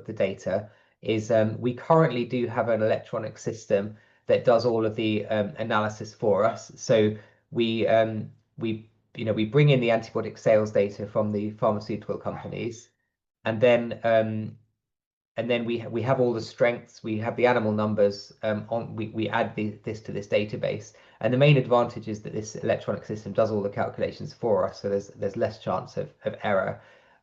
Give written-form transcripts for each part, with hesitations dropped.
the data is we currently do have an electronic system that does all of the analysis for us. So we we bring in the antibiotic sales data from the pharmaceutical companies, and then we have all the strengths, we have the animal numbers we add this to this database. And the main advantage is that this electronic system does all the calculations for us, so there's less chance of error.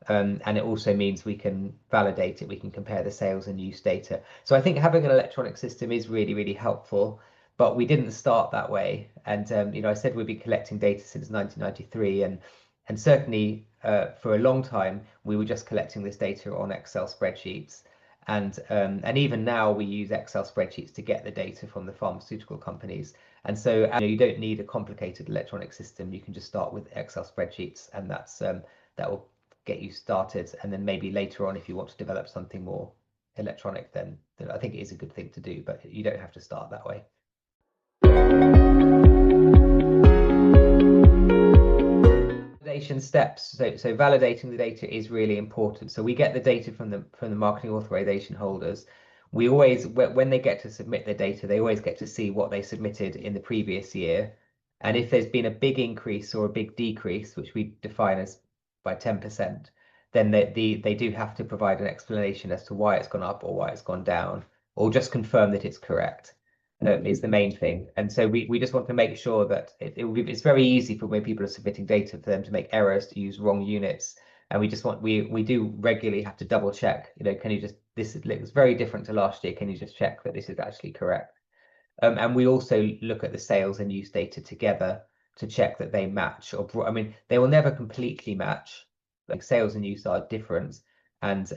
And it also means we can validate it, we can compare the sales and use data. So I think having an electronic system is really, really helpful, but we didn't start that way. And I said we've been collecting data since 1993, and certainly for a long time we were just collecting this data on Excel spreadsheets. And even now we use Excel spreadsheets to get the data from the pharmaceutical companies. And so you don't need a complicated electronic system. You can just start with Excel spreadsheets, and that will get you started. And then maybe later on, if you want to develop something more electronic, then I think it is a good thing to do, but you don't have to start that way. Validation steps. So validating the data is really important. So we get the data from the marketing authorization holders. We always, when they get to submit their data, they always get to see what they submitted in the previous year. And if there's been a big increase or a big decrease, which we define as by 10%, then they do have to provide an explanation as to why it's gone up or why it's gone down, or just confirm that it's correct. Is the main thing. And so we just want to make sure that it's very easy for when people are submitting data for them to make errors, to use wrong units. And we do regularly have to double check, can you just, this looks very different to last year, can you just check that this is actually correct? And we also look at the sales and use data together to check that they match, or I mean, they will never completely match. Like sales and use are different, and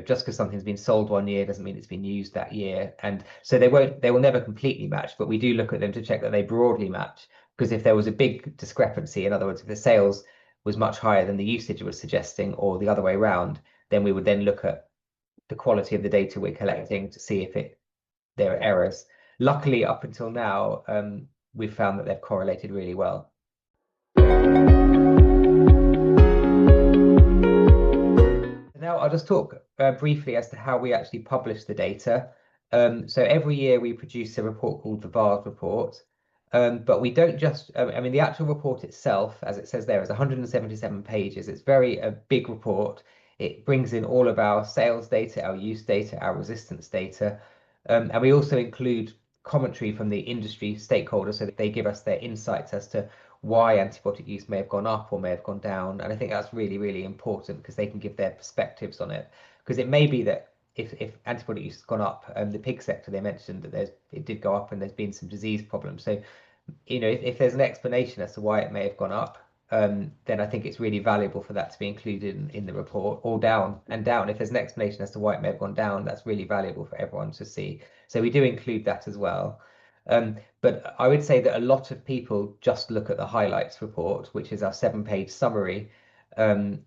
just because something's been sold one year doesn't mean it's been used that year. And so they will never completely match, but we do look at them to check that they broadly match. Because if there was a big discrepancy, in other words, if the sales was much higher than the usage was suggesting, or the other way around, then we would then look at the quality of the data we're collecting to see if there are errors. Luckily, up until now, we've found that they've correlated really well. Now I'll just talk briefly as to how we actually publish the data. So every year we produce a report called the VARS report, but we don't just, I mean, the actual report itself, as it says there, is 177 pages. It's a big report. It brings in all of our sales data, our use data, our resistance data, and we also include commentary from the industry stakeholders so that they give us their insights as to why antibiotic use may have gone up or may have gone down. And I think that's really, really important because they can give their perspectives on it. Because it may be that if antibiotic use has gone up, the pig sector, they mentioned that it did go up and there's been some disease problems. So, if there's an explanation as to why it may have gone up, then I think it's really valuable for that to be included in the report, or down. If there's an explanation as to why it may have gone down, that's really valuable for everyone to see. So we do include that as well. But I would say that a lot of people just look at the highlights report, which is our 7-page summary, and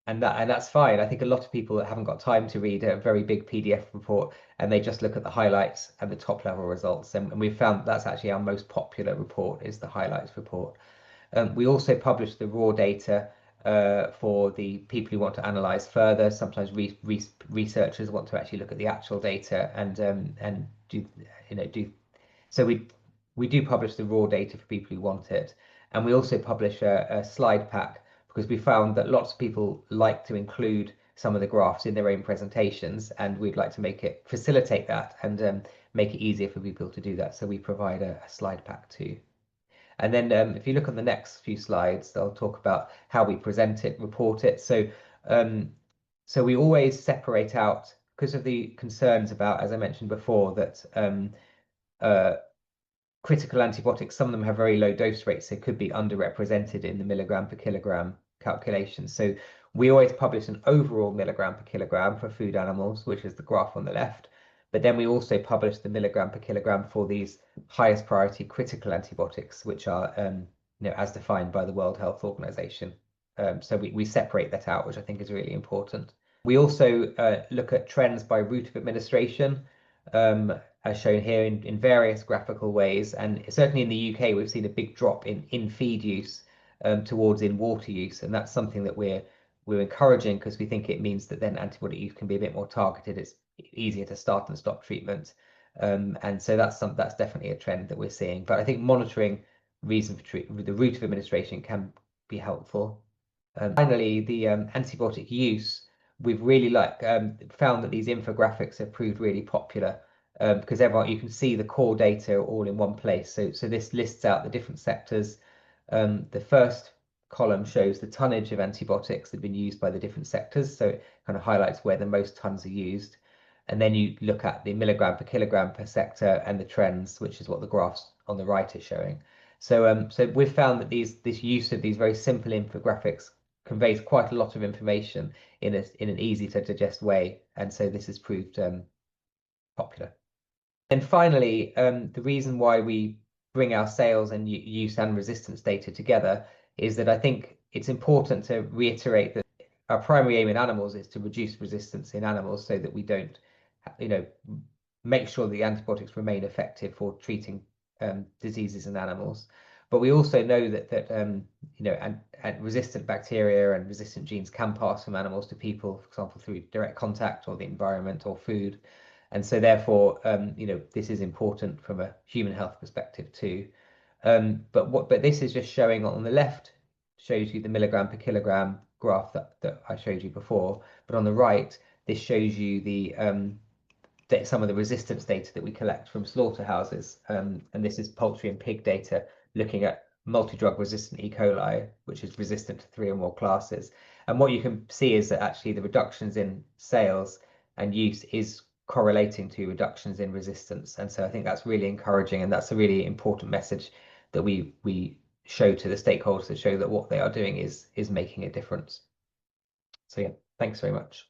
that's fine. I think a lot of people that haven't got time to read a very big PDF report, and they just look at the highlights and the top level results. And we've found that's actually our most popular report, is the highlights report. We also publish the raw data for the people who want to analyze further. Sometimes researchers want to actually look at the actual data and do. So we do publish the raw data for people who want it, and we also publish a slide pack because we found that lots of people like to include some of the graphs in their own presentations, and we'd like to facilitate that and make it easier for people to do that. So we provide a slide pack too. And then if you look on the next few slides, they'll talk about how we present it, report it. So we always separate out, because of the concerns about, as I mentioned before, that critical antibiotics, some of them have very low dose rates, so could be underrepresented in the milligram per kilogram calculation. So we always publish an overall milligram per kilogram for food animals, which is the graph on the left. But then we also publish the milligram per kilogram for these highest priority critical antibiotics, which are as defined by the World Health Organization. So we separate that out, which I think is really important. We also look at trends by route of administration, as shown here in various graphical ways. And certainly in the UK, we've seen a big drop in feed use towards in water use. And that's something that we're we're encouraging because we think it means that then antibiotic use can be a bit more targeted. It's easier to start and stop treatment. And so that's definitely a trend that we're seeing. But I think monitoring reason for the route of administration can be helpful. Finally, the antibiotic use, we've really found that these infographics have proved really popular because you can see the core data all in one place. So this lists out the different sectors. The first column shows the tonnage of antibiotics that have been used by the different sectors. So it kind of highlights where the most tons are used. And then you look at the milligram per kilogram per sector and the trends, which is what the graphs on the right is showing. So we've found that this use of these very simple infographics conveys quite a lot of information in an easy to digest way, and so this has proved popular. And finally, the reason why we bring our sales and use and resistance data together is that I think it's important to reiterate that our primary aim in animals is to reduce resistance in animals so that we don't, make sure the antibiotics remain effective for treating diseases in animals. But we also know that and resistant bacteria and resistant genes can pass from animals to people, for example, through direct contact or the environment or food. And so therefore, this is important from a human health perspective too. But this is just showing on the left, shows you the milligram per kilogram graph that I showed you before. But on the right, this shows you some of the resistance data that we collect from slaughterhouses. And this is poultry and pig data looking at multi-drug resistant E. coli, which is resistant to 3 or more classes. And what you can see is that actually the reductions in sales and use is correlating to reductions in resistance. And so I think that's really encouraging, and that's a really important message that we show to the stakeholders to show that what they are doing is making a difference. So yeah, thanks very much.